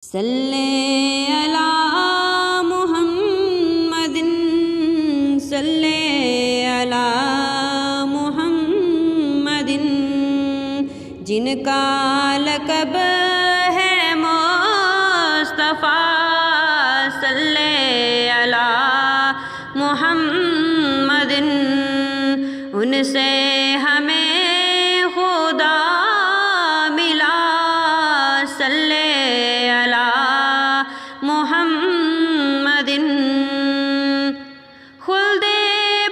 صلی علی محمد صلی علی محمد جن کا لقب ہے مصطفیٰ صلی علی محمد ان سے ہمیں خدا ملا صلی علی محمد خلد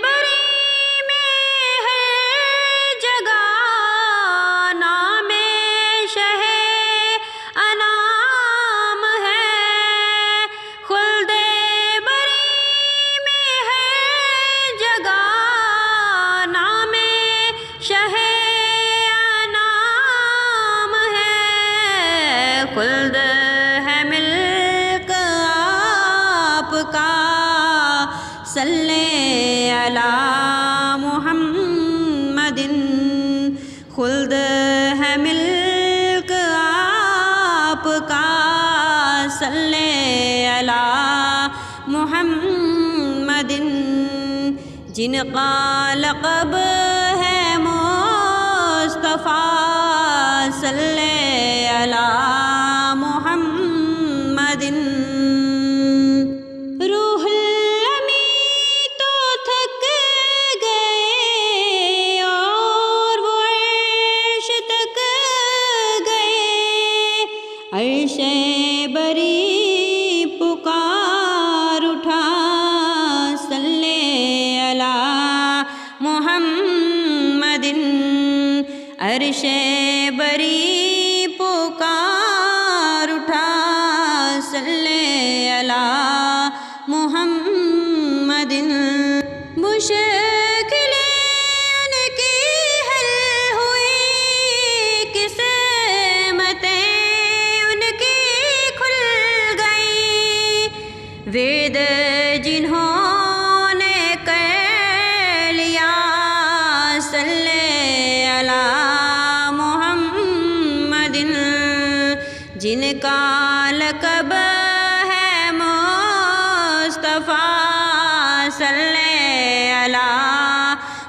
بری میں ہے جگہ نام شہ انام ہے خلد بری میں ہے جگہ نام شہ انام ہے خلد ہے ملک آپ کا صلی علی محمد خلد ہے ملک آپ کا صلی علی محمد جن کا لقب ہے مصطفیٰ صلی علی محمد روح الامین تو تھک گئے اور وہ عرش تک گئے عرش بری پکار اٹھا صلی علی محمد عرش بری پکار اٹھا صلی علی محمد مشکلیں ان کی حل ہوئی قسمتیں ان کی کھل گئی وید جنہوں نے کر لیا صلی علی محمد جن کا لقب ہے مصطفیٰ صلی علی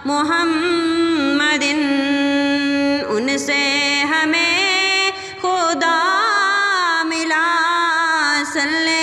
محمد ان سے ہمیں خدا ملا صلی